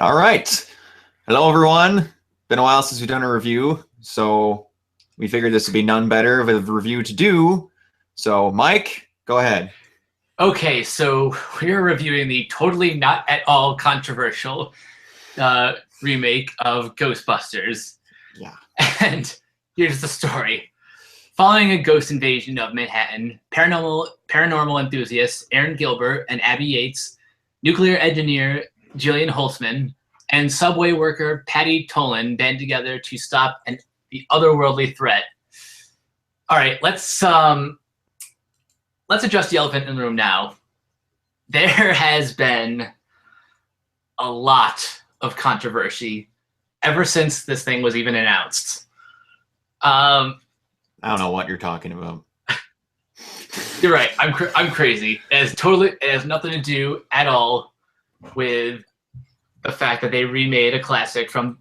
All right. Hello, everyone. Been a while since we've done a review, so we figured this would be none better of a review to do. So, Mike, go ahead. Okay, so we're reviewing the totally not at all controversial remake of Ghostbusters. Yeah. And here's the story. Following a ghost invasion of Manhattan, paranormal enthusiasts Aaron Gilbert and Abby Yates, nuclear engineer Jillian Holtzman, and subway worker Patty Tolan band together to stop the otherworldly threat. All right, let's address the elephant in the room now. There has been a lot of controversy ever since this thing was even announced. I don't know what you're talking about. You're right. I'm crazy. It has nothing to do at all with the fact that they remade a classic from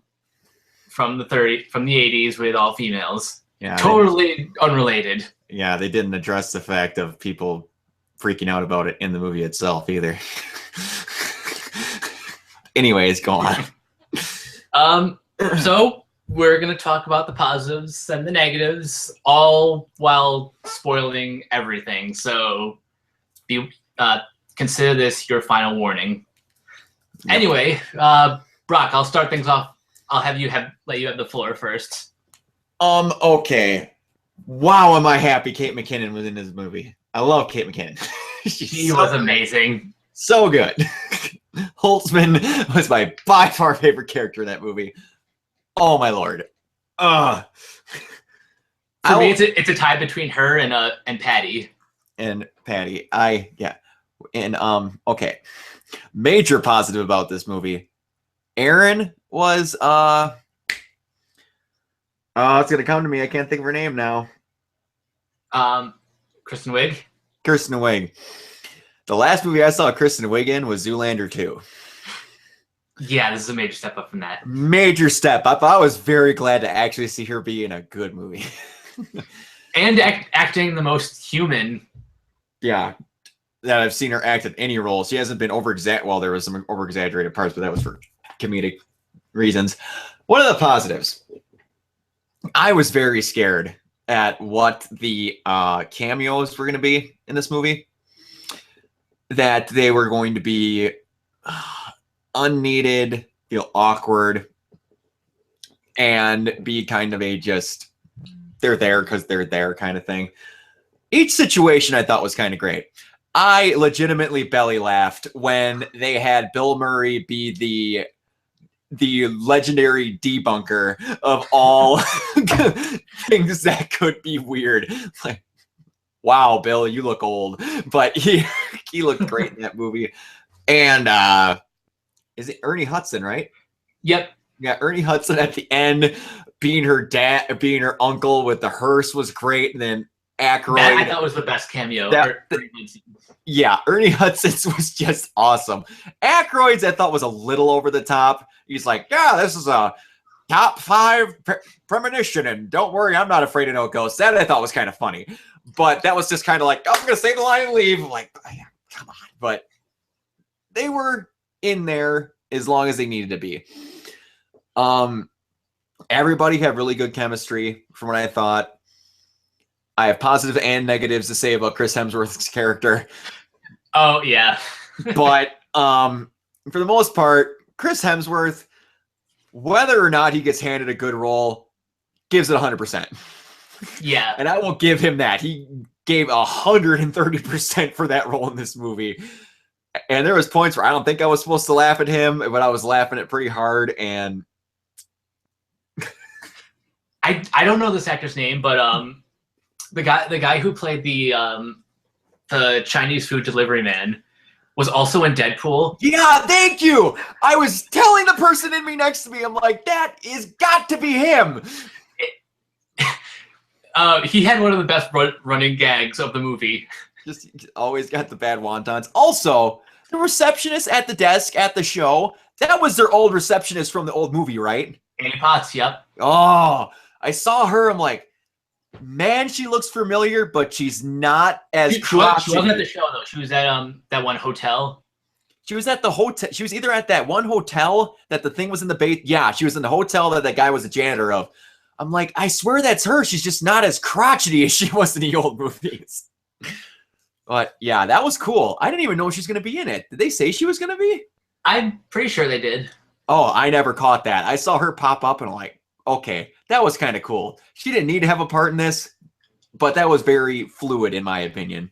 the 80s with all females. Yeah, totally unrelated. Yeah, they didn't address the fact of people freaking out about it in the movie itself either. Anyways, go on. So we're going to talk about the positives and the negatives, all while spoiling everything. So consider this your final warning. Yep. Anyway, Brock, I'll start things off. I'll let you have the floor first. Okay. Wow, am I happy Kate McKinnon was in this movie. I love Kate McKinnon. She was amazing. So good. Holtzman was my by far favorite character in that movie. Oh my lord. For me, it's a tie between her and Patty. And Patty. Okay. Major positive about this movie. Aaron was it's gonna come to me. I can't think of her name now. Kristen Wiig. Kristen Wiig. The last movie I saw Kristen Wiig in was Zoolander 2. Yeah, this is a major step up from that. Major step up. I was very glad to actually see her be in a good movie. And acting the most human. Yeah, that I've seen her act in any role. She hasn't been well, there was some over-exaggerated parts, but that was for comedic reasons. What are the positives? I was very scared at what the cameos were going to be in this movie. That they were going to be unneeded, feel awkward, and be kind of a just, they're there because they're there kind of thing. Each situation I thought was kind of great. I legitimately belly laughed when they had Bill Murray be the legendary debunker of all things that could be weird. Like, wow, Bill, you look old. But he looked great in that movie. And is it Ernie Hudson, right? Yep. Yeah, Ernie Hudson at the end being her dad, being her uncle with the hearse was great. And then Aykroyd. That I thought was the best cameo. Yeah, Ernie Hudson's was just awesome. Aykroyd's I thought was a little over the top. He's like, yeah, this is a top 5 premonition, and don't worry, I'm not afraid of no ghosts. That I thought was kind of funny. But that was just kind of like, oh, I'm going to say the line and leave. I'm like, yeah, come on. But they were in there as long as they needed to be. Everybody had really good chemistry from what I thought. I have positives and negatives to say about Chris Hemsworth's character. Oh, yeah. But for the most part, Chris Hemsworth, whether or not he gets handed a good role, gives it 100%. Yeah. And I will give him that. He gave 130% for that role in this movie. And there was points where I don't think I was supposed to laugh at him, but I was laughing at pretty hard. And I don't know this actor's name, but the guy who played the Chinese food delivery man was also in Deadpool. Yeah, thank you. I was telling the person in me next to me, I'm like, that is got to be him. He had one of the best running gags of the movie. Just always got the bad wontons. Also, the receptionist at the desk at the show, that was their old receptionist from the old movie, right? Annie Potts, yep. Oh, I saw her. I'm like, man, she looks familiar, but she's not as She wasn't at the show, though. She was at that one hotel. She was at the hotel. She was either at that one hotel that the thing was in the base. Yeah, she was in the hotel that guy was a janitor of. I'm like, I swear that's her. She's just not as crotchety as she was in the old movies. But yeah, that was cool. I didn't even know she was going to be in it. Did they say she was going to be? I'm pretty sure they did. Oh, I never caught that. I saw her pop up and I'm like, okay, that was kind of cool. She didn't need to have a part in this, but that was very fluid in my opinion.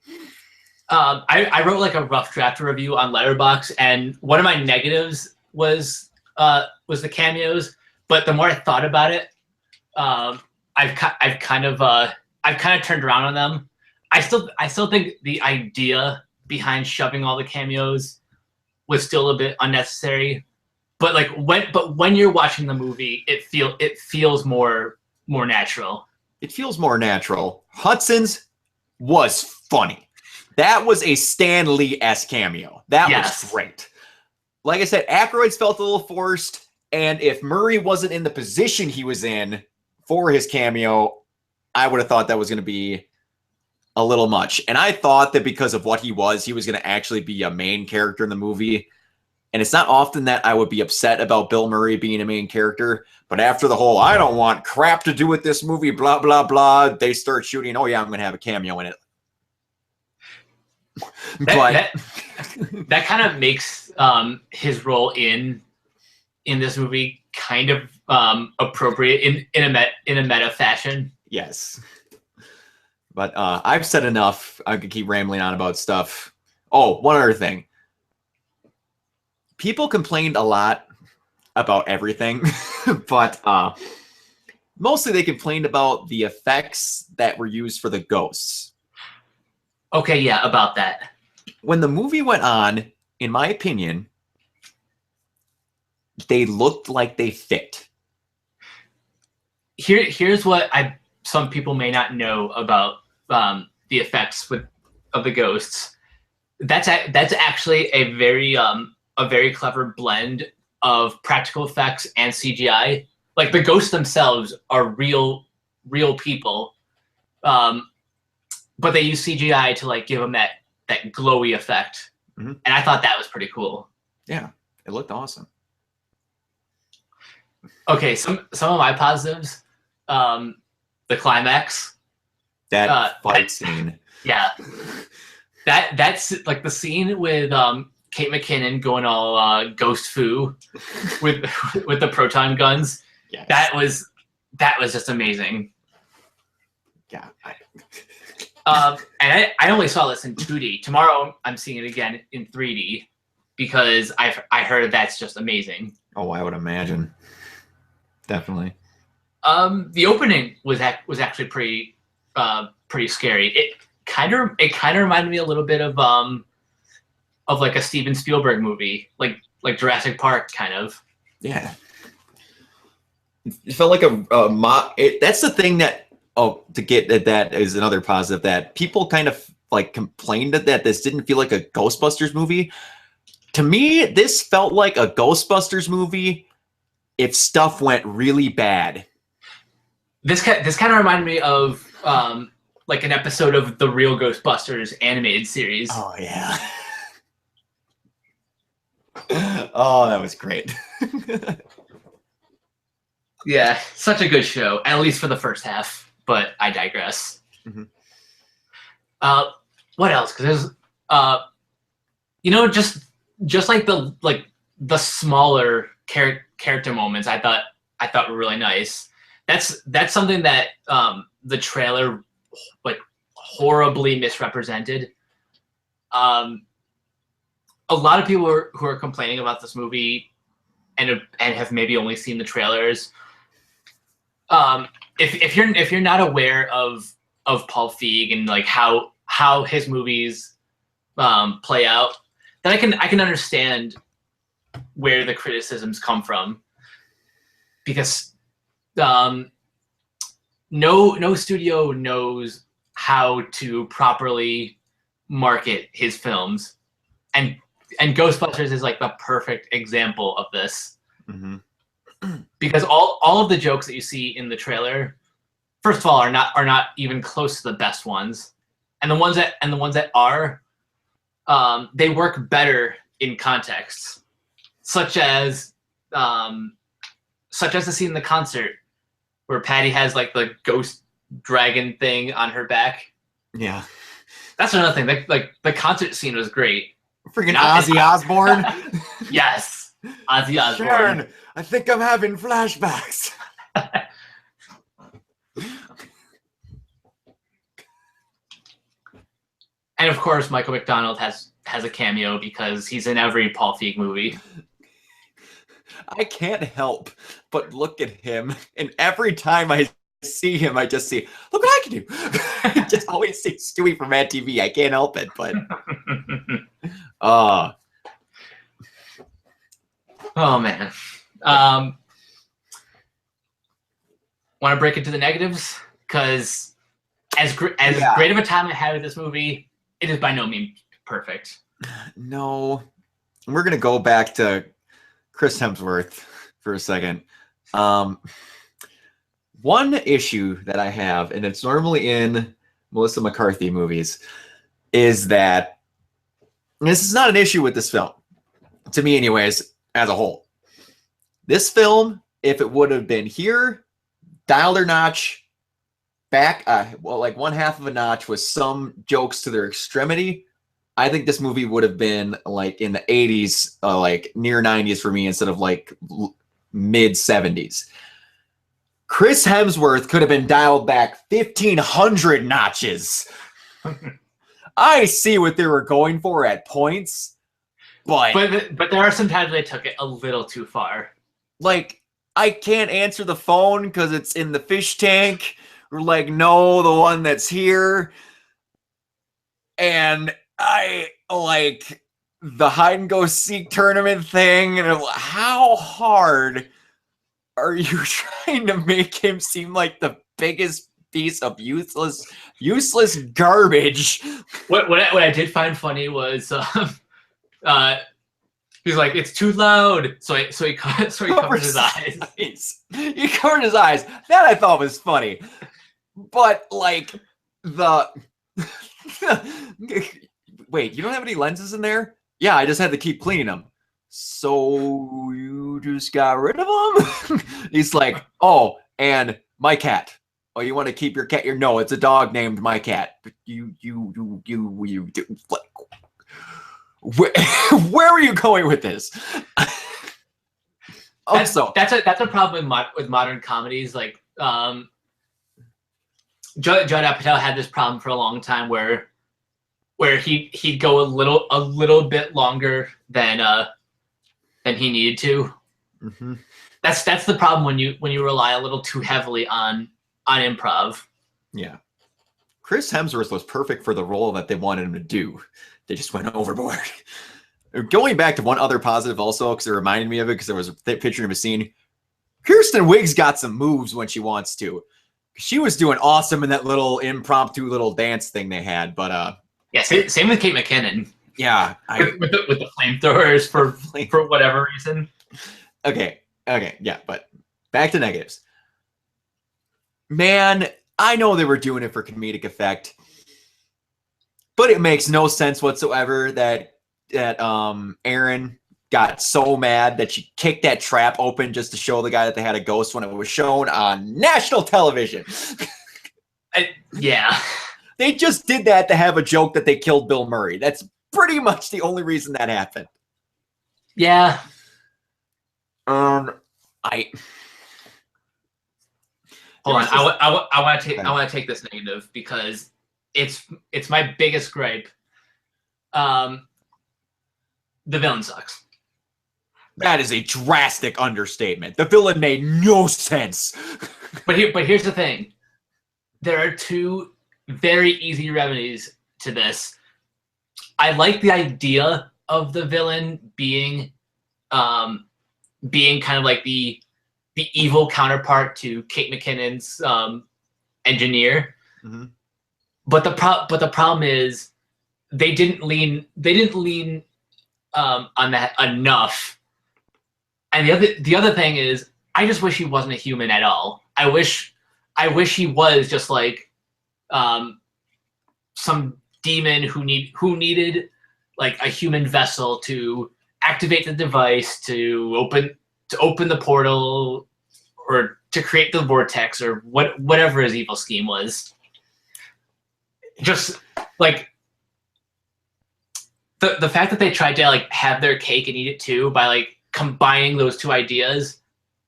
I wrote like a rough draft review on Letterboxd, and one of my negatives was the cameos. But the more I thought about it, I've kind of turned around on them. I still think the idea behind shoving all the cameos was still a bit unnecessary. But when you're watching the movie, it feels more natural. It feels more natural. Hudson's was funny. That was a Stan Lee-esque cameo. That was great. Like I said, Aykroyd's felt a little forced, and if Murray wasn't in the position he was in for his cameo, I would have thought that was going to be a little much. And I thought that because of what he was going to actually be a main character in the movie. And it's not often that I would be upset about Bill Murray being a main character, but after the whole, I don't want crap to do with this movie, blah, blah, blah, they start shooting, oh yeah, I'm going to have a cameo in it. That kind of makes his role in this movie kind of appropriate in a meta fashion. Yes. But I've said enough. I could keep rambling on about stuff. Oh, one other thing. People complained a lot about everything, but mostly they complained about the effects that were used for the ghosts. Okay, yeah, about that. When the movie went on, in my opinion, they looked like they fit. Here's what some people may not know about the effects of the ghosts. That's actually a very clever blend of practical effects and CGI. Like the ghosts themselves are real people, but they use CGI to like give them that glowy effect. Mm-hmm. And I thought that was pretty cool. Yeah, it looked awesome. Okay, some of my positives, the climax, that fight scene. Yeah, that's like the scene with Kate McKinnon going all ghost foo with the proton guns. Yes. That was just amazing. Yeah. And I only saw this in 2D. Tomorrow I'm seeing it again in 3D because I heard that's just amazing. Oh, I would imagine. Definitely. The opening was actually pretty scary. It kind of reminded me a little bit of like a Steven Spielberg movie, like Jurassic Park, kind of. Yeah. It felt like that's the thing that. Oh, to get at that is another positive that people kind of like complained that this didn't feel like a Ghostbusters movie. To me, this felt like a Ghostbusters movie if stuff went really bad. This kind of reminded me of like an episode of the Real Ghostbusters animated series. Oh yeah. Oh, that was great. Yeah, such a good show, at least for the first half. But I digress. Mm-hmm. What else? Because there's, just like the smaller character moments, I thought were really nice. That's something that the trailer like horribly misrepresented. A lot of people who are complaining about this movie and have maybe only seen the trailers. If you're not aware of Paul Feig and like how his movies play out, then I can understand where the criticisms come from, because no studio knows how to properly market his films, and Ghostbusters is like the perfect example of this. Mm-hmm. Because all of the jokes that you see in the trailer, first of all, are not even close to the best ones, and the ones that are, they work better in context, such as the scene in the concert where Patty has like the ghost dragon thing on her back. Yeah. That's another thing. Like the concert scene was great. Freaking Ozzy Osbourne. Yes. Ozzy Osbourne. Sharon, I think I'm having flashbacks. And of course, Michael McDonald has a cameo because he's in every Paul Feig movie. I can't help but look at him, and every time I see him, I just see, look what I can do. I just always see Stewie from Mad TV. I can't help it, but oh man. Want to break into the negatives? Because as great of a time I had with this movie, it is by no means perfect. No, we're gonna go back to Chris Hemsworth for a second. One issue that I have, and it's normally in Melissa McCarthy movies, is that this is not an issue with this film, to me anyways, as a whole. This film, if it would have been here, dialed their notch back, like one half of a notch with some jokes to their extremity, I think this movie would have been like in the 80s, like near 90s for me instead of like mid 70s. Chris Hemsworth could have been dialed back 1,500 notches. I see what they were going for at points, but there are some times they took it a little too far. Like, I can't answer the phone because it's in the fish tank. Or like, no, the one that's here. And I like the hide and go seek tournament thing. And I'm like, how hard are you trying to make him seem like the biggest piece of useless garbage? What I did find funny was he's like, it's too loud, so he covers his eyes. He covered his eyes. That I thought was funny, but like wait, you don't have any lenses in there? Yeah, I just had to keep cleaning them. So you just got rid of them? He's like, oh, and my cat. Oh, you want to keep your cat? No, it's a dog named My Cat. But you like, where are you going with this? Also, that's a problem with modern comedies. Like, Judd Apatow had this problem for a long time where he'd go a little bit longer than he needed to. Mm-hmm. That's the problem when you rely a little too heavily on improv. Yeah. Chris Hemsworth was perfect for the role that they wanted him to do. They just went overboard. Going back to one other positive also, because it reminded me of it, because there was a picture of a scene. Kirsten Wiig's got some moves when she wants to. She was doing awesome in that little impromptu little dance thing they had, but yeah, same with Kate McKinnon. Yeah, with the flamethrowers for whatever reason. Okay, yeah, but back to negatives. Man, I know they were doing it for comedic effect, but it makes no sense whatsoever that Erin got so mad that she kicked that trap open just to show the guy that they had a ghost when it was shown on national television. Yeah. They just did that to have a joke that they killed Bill Murray. That's pretty much the only reason that happened. Yeah. Hold on. I want to take this negative because it's my biggest gripe. The villain sucks. That is a drastic understatement. The villain made no sense. But here's the thing. There are two very easy remedies to this. I like the idea of the villain being kind of like the evil counterpart to Kate McKinnon's engineer. Mm-hmm. But the problem is they didn't lean on that enough. And the other thing is, I just wish he wasn't a human at all. I wish he was just like some demon who needed like a human vessel to activate the device to open the portal or to create the vortex or whatever his evil scheme was. Just like the fact that they tried to like have their cake and eat it too by like combining those two ideas,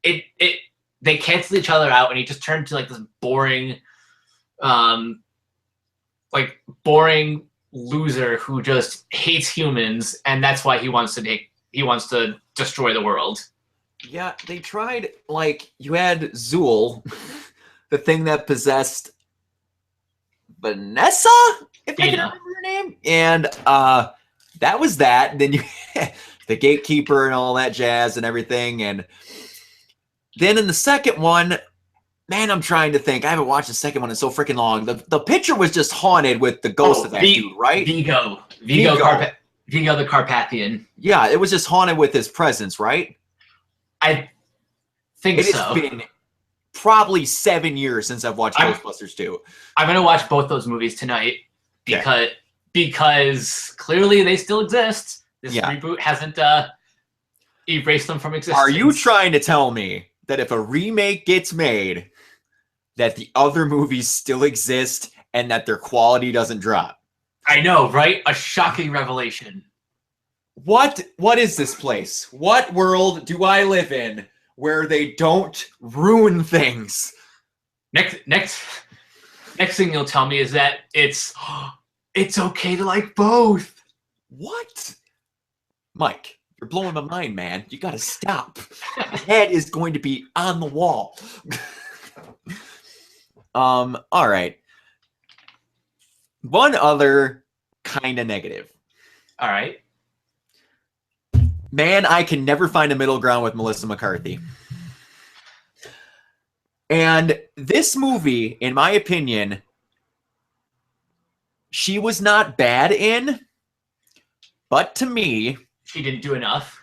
they cancel each other out, and he just turned to like this boring loser who just hates humans, and that's why he wants to destroy the world. Yeah, they tried, like, you had Zool, the thing that possessed Vanessa, if I can remember her name, and that was that. Then you the gatekeeper and all that jazz and everything, and then in the second one, man, I'm trying to think. I haven't watched the second one in so freaking long. The picture was just haunted with the ghost of that dude, right? Vigo the Carpathian. Yeah, it was just haunted with his presence, right? I think so. It's been probably 7 years since I've watched Ghostbusters 2. I'm gonna watch both those movies tonight because clearly they still exist. This reboot hasn't erased them from existence. Are you trying to tell me that if a remake gets made, that the other movies still exist and that their quality doesn't drop? I know, right? A shocking revelation. What is this place? What world do I live in where they don't ruin things? Next thing you'll tell me is that it's okay to like both. What? Mike, you're blowing my mind, man. You gotta stop. My head is going to be on the wall. All right. One other kind of negative. All right. Man, I can never find a middle ground with Melissa McCarthy. And this movie, in my opinion, she was not bad in, but to me, she didn't do enough.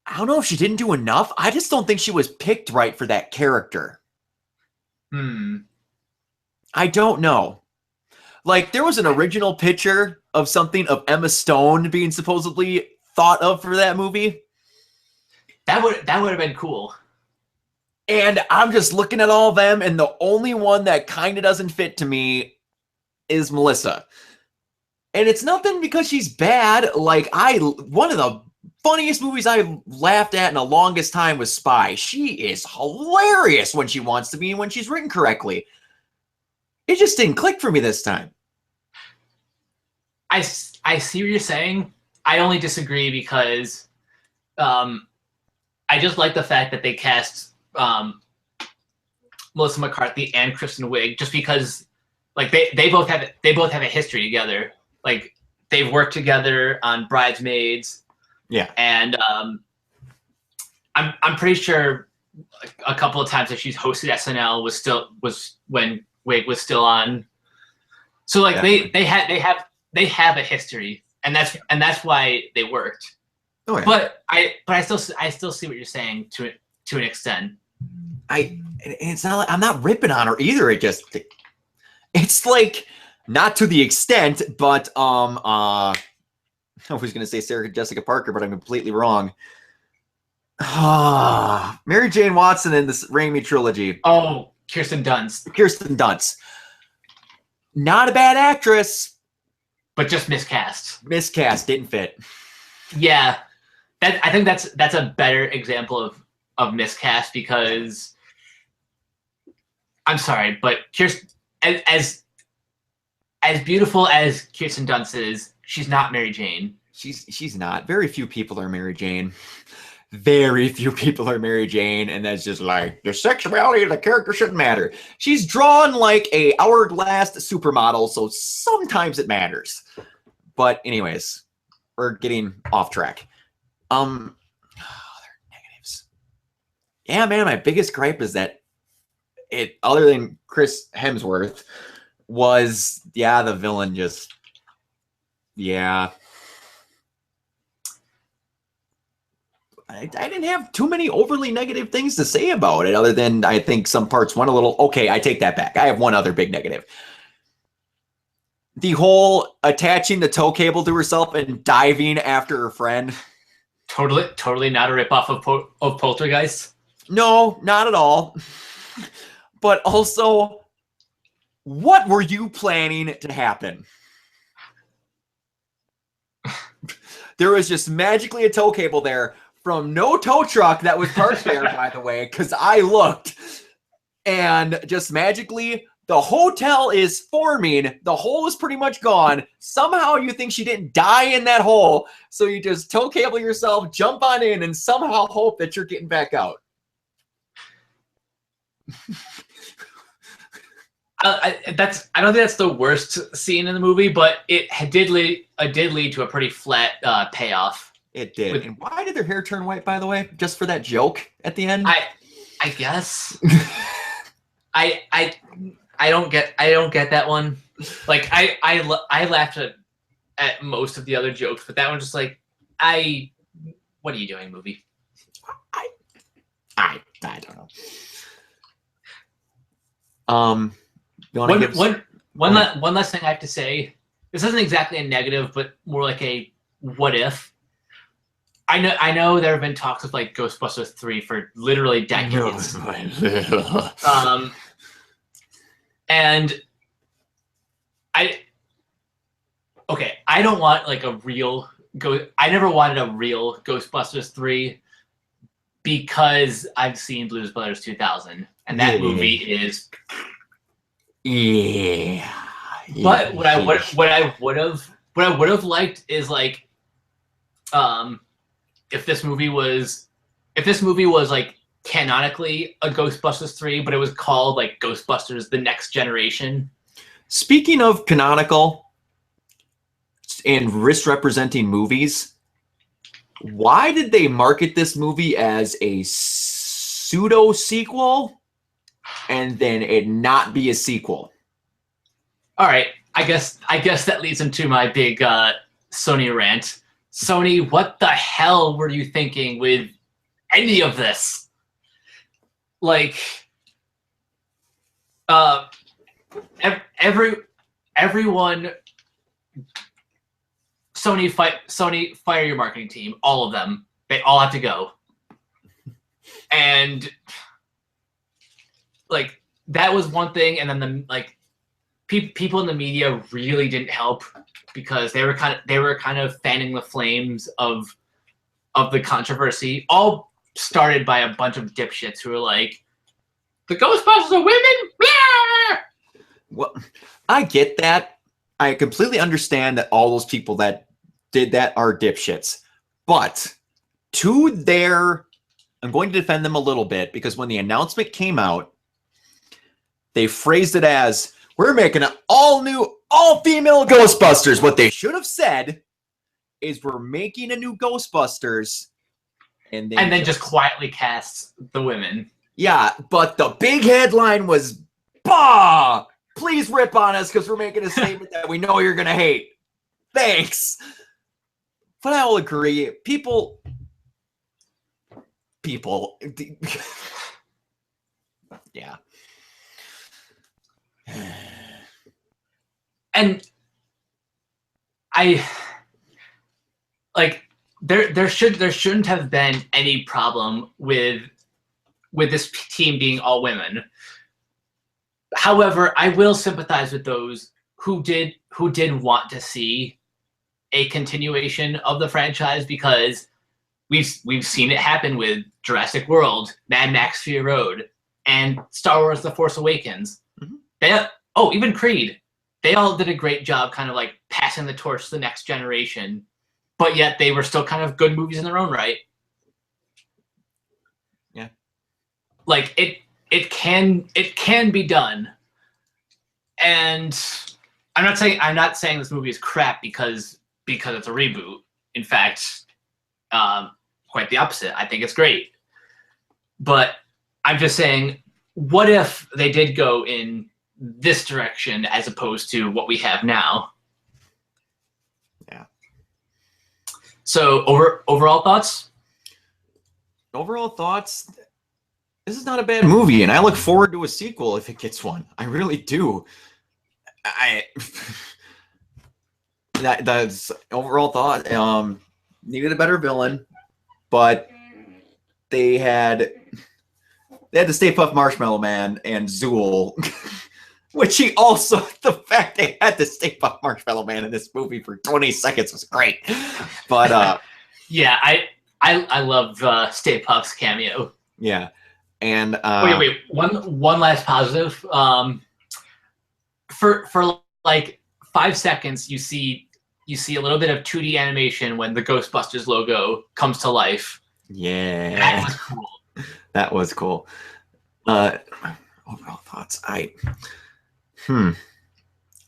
I don't know if she didn't do enough. I just don't think she was picked right for that character. I don't know. Like, there was an original picture of something of Emma Stone being supposedly thought of for that movie. That would have been cool. And I'm just looking at all of them, and the only one that kind of doesn't fit to me is Melissa. And it's nothing because she's bad. Like, one of the funniest movies I laughed at in the longest time was Spy. She is hilarious when she wants to be and when she's written correctly. It just didn't click for me this time. I see what you're saying. I only disagree because I just like the fact that they cast Melissa McCarthy and Kristen Wiig just because like they both have a history together. Like they've worked together on Bridesmaids. Yeah. And I'm pretty sure a couple of times that she's hosted SNL was when Wiig was still on. So like they have a history, and that's why they worked. Oh, yeah. But I still see what you're saying to an extent. It's not like I'm not ripping on her either. It's like not to the extent, but I was gonna say Sarah Jessica Parker, but I'm completely wrong. Mary Jane Watson in this Raimi trilogy. Oh, Kirsten Dunst. Not a bad actress, but just miscast. Miscast, didn't fit. Yeah, I think that's a better example of miscast because I'm sorry, but Kirsten, as beautiful as Kirsten Dunst is, she's not Mary Jane. She's not. Very few people are Mary Jane. Very few people are Mary Jane, and that's just like the sexuality of the character shouldn't matter. She's drawn like a hourglass supermodel, so sometimes it matters. But anyways, we're getting off track. Other negatives. Yeah, man, my biggest gripe is that it, other than Chris Hemsworth, was the villain just I didn't have too many overly negative things to say about it, other than I think some parts went a little, okay, I take that back. I have one other big negative. the whole attaching the tow cable to herself and diving after her friend. Totally not a ripoff of Poltergeist. No, not at all. But also, what were you planning to happen? There was just magically a tow cable there from no tow truck that was parked there, by the way, because I looked. And just magically, the hotel is forming. The hole is pretty much gone. Somehow you think she didn't die in that hole. So you just tow cable yourself, jump on in, and somehow hope that you're getting back out. I don't think that's the worst scene in the movie, but it did lead to a pretty flat payoff. It did. And why did their hair turn white, by the way? Just for that joke at the end? I guess. I don't get that one. Like I laughed at most of the other jokes, but that one just like what are you doing, movie? I don't know. One last thing I have to say. This isn't exactly a negative, but more like a what if. I know there have been talks of like Ghostbusters 3 for literally decades. And I don't want like I never wanted a real Ghostbusters 3 because I've seen Blues Brothers 2000 and that movie is But what I would have liked is like if this movie was like canonically a Ghostbusters 3, but it was called like Ghostbusters The Next Generation. Speaking of canonical and misrepresenting movies, why did they market this movie as a pseudo sequel and then it not be a sequel? All right, I guess that leads into my big Sony rant. Sony, what the hell were you thinking with any of this? Like, everyone, Sony, fire your marketing team, all of them. They all have to go. And like that was one thing, and then people in the media really didn't help because they were kind of fanning the flames of the controversy. All started by a bunch of dipshits who were like, "The Ghostbusters are women." Blah! Well, I get that. I completely understand that all those people that did that are dipshits. But I'm going to defend them a little bit because when the announcement came out, they phrased it as, we're making an all-new, all-female Ghostbusters. What they should have said is we're making a new Ghostbusters. And then just quietly cast the women. Yeah, but the big headline was, bah! Please rip on us because we're making a statement that we know you're going to hate. Thanks. But I will agree. People. Yeah. And I like there shouldn't have been any problem with this team being all women. However, I will sympathize with those who did want to see a continuation of the franchise because we've seen it happen with Jurassic World, Mad Max Fury Road, and Star Wars The Force Awakens. Mm-hmm. Even Creed. They all did a great job kind of like passing the torch to the next generation, but yet they were still kind of good movies in their own right. Yeah. Like it can be done. And I'm not saying this movie is crap because it's a reboot. In fact, quite the opposite. I think it's great. But I'm just saying, what if they did go in this direction as opposed to what we have now? Yeah. So overall thoughts? Overall thoughts, this is not a bad movie, and I look forward to a sequel if it gets one. I really do. that's overall thought. Needed a better villain, but they had the Stay Puft Marshmallow Man and Zool, which he also the fact they had the Stay Puft Marshmallow Man in this movie for 20 seconds was great. But yeah, I love Stay Puft's cameo. yeah, and wait, one last positive. For like 5 seconds, you see a little bit of 2D animation when the Ghostbusters logo comes to life. Yeah, that was cool. That was cool. Overall thoughts. I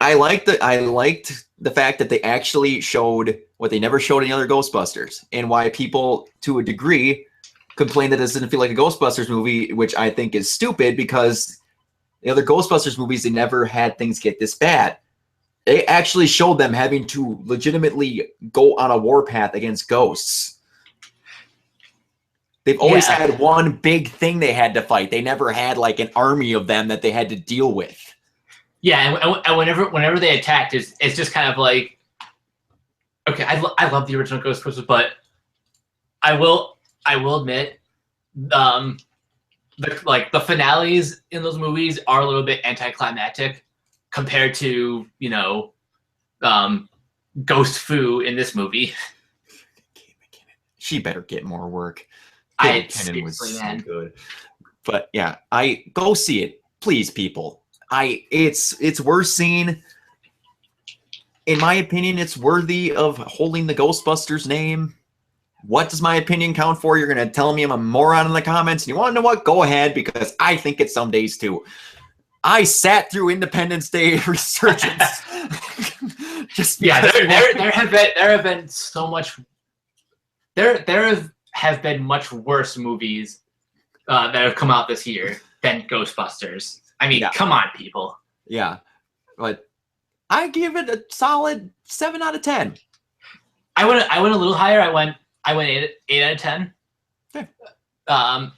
liked the fact that they actually showed what they never showed in the other Ghostbusters, and why people, to a degree, complain that this didn't feel like a Ghostbusters movie, which I think is stupid, because the other Ghostbusters movies, they never had things get this bad. They actually showed them having to legitimately go on a warpath against ghosts. They've always had one big thing they had to fight. They never had like an army of them that they had to deal with. Yeah, and whenever they attacked, it's just kind of like, okay, I love the original Ghostbusters, but I will admit, the finales in those movies are a little bit anticlimactic compared to, Ghost Foo in this movie. She better get more work. Seriously, was so man. good. But yeah, go see it, please, people. It's worth seeing. In my opinion, it's worthy of holding the Ghostbusters name. What does my opinion count for? You're gonna tell me I'm a moron in the comments, and you want to know what? Go ahead, because I think it some days too. I sat through Independence Day Resurgence. There have been so much. There have been much worse movies that have come out this year than Ghostbusters. I mean, come on, people. Yeah, but I give it a solid 7 out of 10. I went a little higher. I went 8 out of 10. Okay. And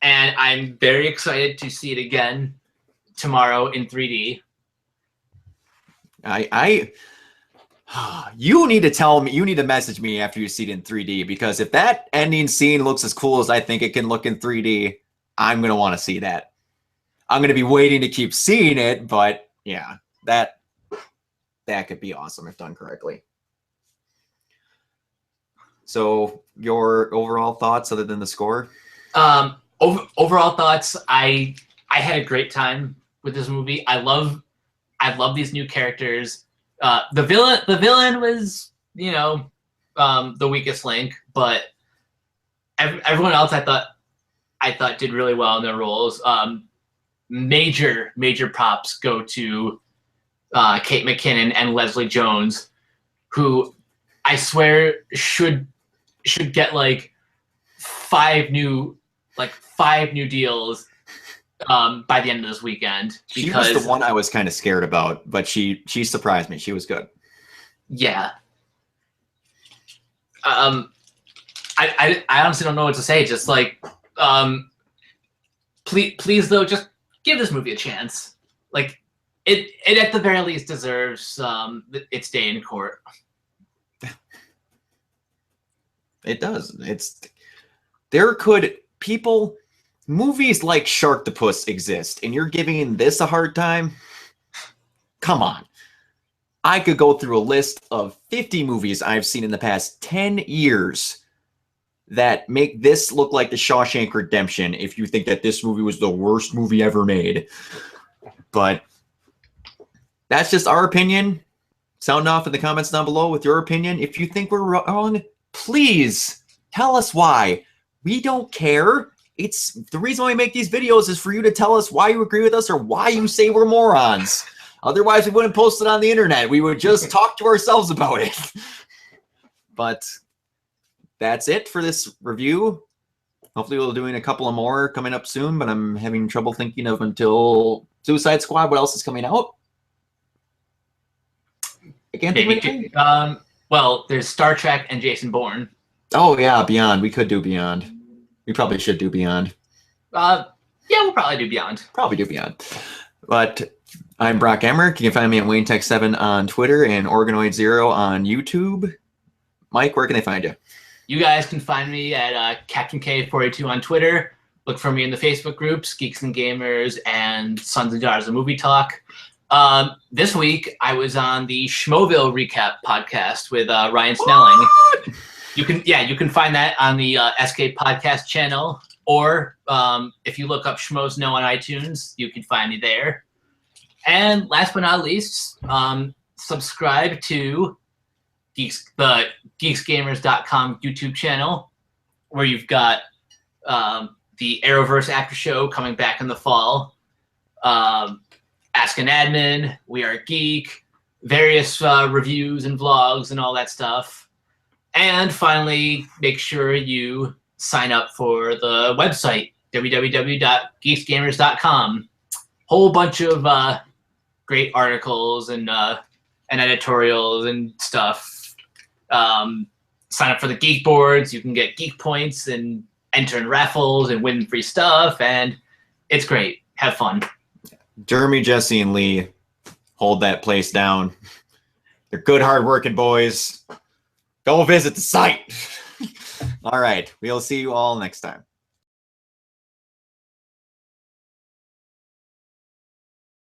I'm very excited to see it again tomorrow in 3D. You need to tell me, you need to message me after you see it in 3D, because if that ending scene looks as cool as I think it can look in 3D, I'm going to want to see that. I'm going to be waiting to keep seeing it, but yeah, that could be awesome if done correctly. So your overall thoughts other than the score? Overall thoughts, I had a great time with this movie. I love these new characters. The villain was, the weakest link, but everyone else I thought did really well in their roles. Major props go to Kate McKinnon and Leslie Jones, who I swear should get like 5 new deals by the end of this weekend. Because she was the one I was kind of scared about, but she surprised me. She was good. Yeah. I honestly don't know what to say. Just like, please though, just give this movie a chance. Like, it at the very least deserves its day in court. It does. Movies like Sharktopus exist, and you're giving this a hard time? Come on. I could go through a list of 50 movies I've seen in the past 10 years that make this look like the Shawshank Redemption if you think that this movie was the worst movie ever made. But that's just our opinion. Sound off in the comments down below with your opinion. If you think we're wrong, please tell us why. We don't care. It's the reason why we make these videos is for you to tell us why you agree with us or why you say we're morons. Otherwise, we wouldn't post it on the internet. We would just talk to ourselves about it. But that's it for this review. Hopefully we'll be doing a couple of more coming up soon, but I'm having trouble thinking of until Suicide Squad. What else is coming out? I can't think of anything. Well, there's Star Trek and Jason Bourne. Oh, yeah, Beyond. We could do Beyond. We probably should do Beyond. Yeah, we'll probably do Beyond. Probably do Beyond. But I'm Brock Emmerich. You can find me at WayneTech7 on Twitter and Organoid0 on YouTube. Mike, where can they find you? You guys can find me at Captain K42 on Twitter. Look for me in the Facebook groups, Geeks and Gamers and Sons and Daughters of Movie Talk. This week, I was on the Schmoville Recap podcast with Ryan Snelling. What? You can find that on the SK Podcast channel, or if you look up Schmoes Know on iTunes, you can find me there. And last but not least, subscribe to the geeksgamers.com YouTube channel, where you've got the Arrowverse After Show coming back in the fall, Ask an Admin, We Are Geek, various reviews and vlogs and all that stuff. And finally, make sure you sign up for the website, www.geeksgamers.com. Whole bunch of great articles and editorials and stuff. Sign up for the geek boards. You can get geek points and enter in raffles and win free stuff, and it's great. Have fun. Jeremy, Jesse, and Lee hold that place down. They're good, hardworking boys. Go visit the site. All right. We'll see you all next time.